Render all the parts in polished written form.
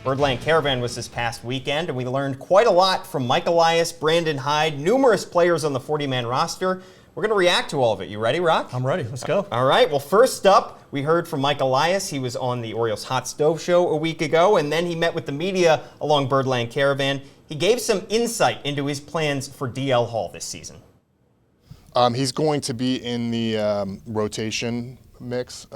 Birdland Caravan was this past weekend, and we learned quite a lot from Mike Elias, Brandon Hyde, numerous players on the 40-man roster. We're going to react to all of it. You ready, Rock? I'm ready. Let's go. All right. Well, first up, we heard from Mike Elias. He was on the Orioles Hot Stove Show a week ago, and then he met with the media along Birdland Caravan. He gave some insight into his plans for DL Hall this season. He's going to be in the rotation mix,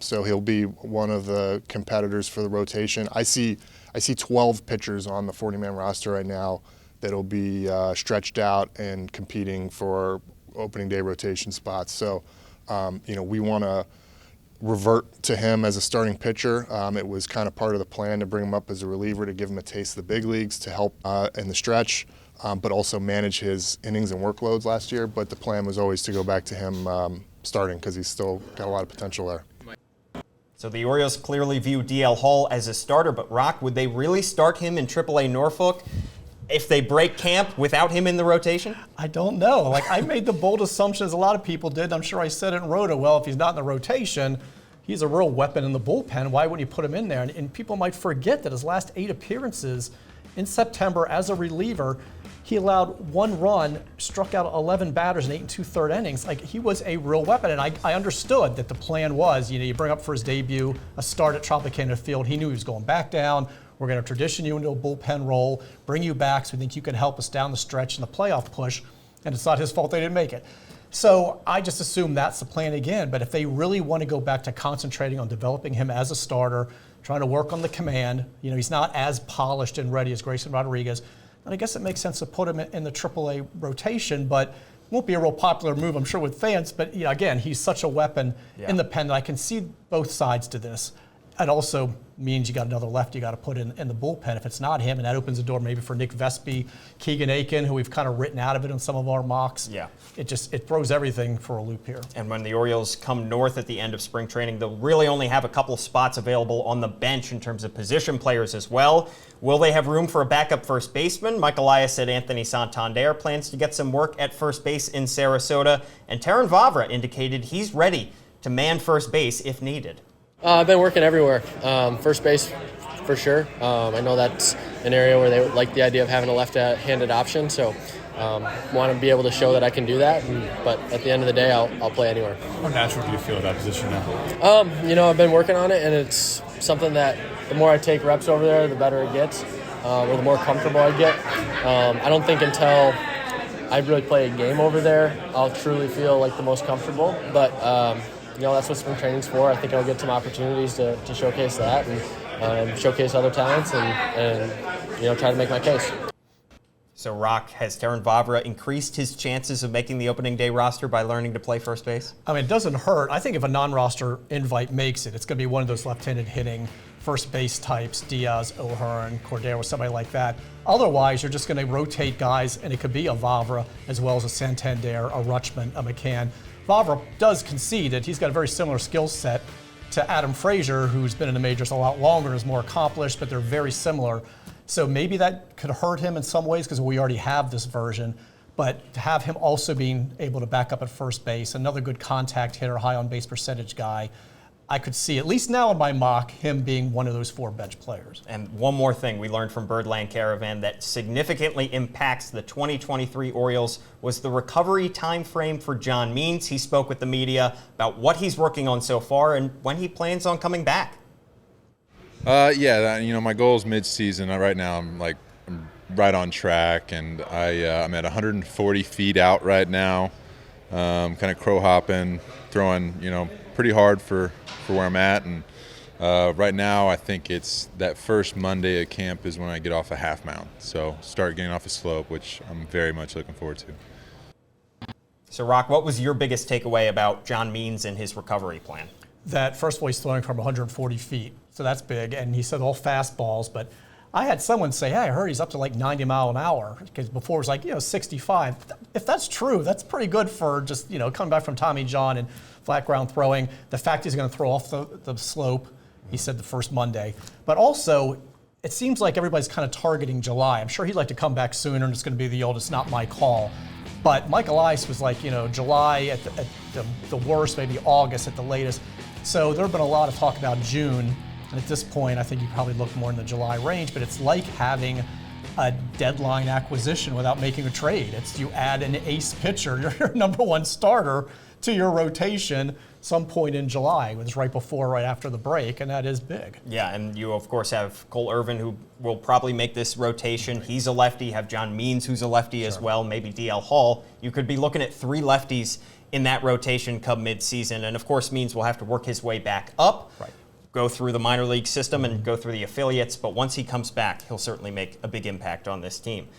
so he'll be one of the competitors for the rotation. I see 12 pitchers on the 40-man roster right now that'll be stretched out and competing for opening day rotation spots. So, we want to revert to him as a starting pitcher. It was kind of part of the plan to bring him up as a reliever to give him a taste of the big leagues to help in the stretch, but also manage his innings and workloads last year. But the plan was always to go back to him starting because he's still got a lot of potential there. So the Orioles clearly view DL Hall as a starter, but Rock, would they really start him in AAA Norfolk if they break camp without him in the rotation? I don't know. I made the bold assumption, as a lot of people did. I'm sure I said it in Roto. Well, if he's not in the rotation, he's a real weapon in the bullpen. Why wouldn't you put him in there? And people might forget that his last 8 appearances in September as a reliever, he allowed 1 run, struck out 11 batters in 8 2/3 innings. He was a real weapon, and I understood that the plan was, you bring up for his debut, a start at Tropicana Field. He knew he was going back down. We're going to tradition you into a bullpen role, bring you back so we think you can help us down the stretch in the playoff push, and it's not his fault they didn't make it. So I just assume that's the plan again, but if they really want to go back to concentrating on developing him as a starter, trying to work on the command, he's not as polished and ready as Grayson Rodriguez, and I guess it makes sense to put him in the AAA rotation, but won't be a real popular move, I'm sure, with fans. But again, he's such a weapon in the pen that I can see both sides to this. It also means you got another lefty you got to put in the bullpen if it's not him, and that opens the door maybe for Nick Vespi, Keegan Aiken, who we've kind of written out of it in some of our mocks. Yeah. It throws everything for a loop here. And when the Orioles come north at the end of spring training, they'll really only have a couple of spots available on the bench in terms of position players as well. Will they have room for a backup first baseman? Mike Elias said Anthony Santander plans to get some work at first base in Sarasota, and Terran Vavra indicated he's ready to man first base if needed. I've been working everywhere. First base, for sure. I know that's an area where they like the idea of having a left-handed option, so want to be able to show that I can do that. But at the end of the day, I'll play anywhere. How natural do you feel at that position now? I've been working on it, and it's something that the more I take reps over there, the better it gets, or the more comfortable I get. I don't think until I really play a game over there, I'll truly feel like the most comfortable. But that's what spring training's for. I think I'll get some opportunities to showcase that and showcase other talents and try to make my case. So, Rock, has Terran Vavra increased his chances of making the opening day roster by learning to play first base? It doesn't hurt. I think if a non-roster invite makes it, it's going to be one of those left-handed hitting first base types, Diaz, O'Hearn, Cordero, somebody like that. Otherwise, you're just going to rotate guys, and it could be a Vavra as well as a Santander, a Rutschman, a McCann. Vavra does concede that he's got a very similar skill set to Adam Frazier, who's been in the majors a lot longer and is more accomplished, but they're very similar. So maybe that could hurt him in some ways because we already have this version. But to have him also being able to back up at first base, another good contact hitter, high on base percentage guy, I could see, at least now in my mock, him being one of those 4 bench players. And one more thing we learned from Birdland Caravan that significantly impacts the 2023 Orioles was the recovery time frame for John Means. He spoke with the media about what he's working on so far and when he plans on coming back. My goal is mid-season. Right now I'm right on track, and I'm at 140 feet out right now, kind of crow hopping, throwing, pretty hard for where I'm at, and right now I think it's that first Monday at camp is when I get off a half mound, so start getting off a slope, which I'm very much looking forward to. So, Rock, what was your biggest takeaway about John Means and his recovery plan? That first of all, he's throwing from 140 feet, so that's big, and he said all fastballs, but I had someone say, hey, I heard he's up to 90 mile an hour, because before it was 65. If that's true, that's pretty good for just, coming back from Tommy John and flat ground throwing. The fact he's going to throw off the slope, he said the first Monday. But also, it seems like everybody's kind of targeting July. I'm sure he'd like to come back sooner, and it's going to be the old, it's not my call. But Mike Elias was July at the worst, maybe August at the latest. So there have been a lot of talk about June. And at this point, I think you probably look more in the July range, but it's like having a deadline acquisition without making a trade. It's you add an ace pitcher, your number one starter, to your rotation some point in July. It was right before, right after the break, and that is big. Yeah, and you, of course, have Cole Irvin, who will probably make this rotation. He's a lefty. You have John Means, who's a lefty as well, maybe DL Hall. You could be looking at 3 lefties in that rotation come midseason. And, of course, Means will have to work his way back up, go through the minor league system and go through the affiliates. But once he comes back, he'll certainly make a big impact on this team.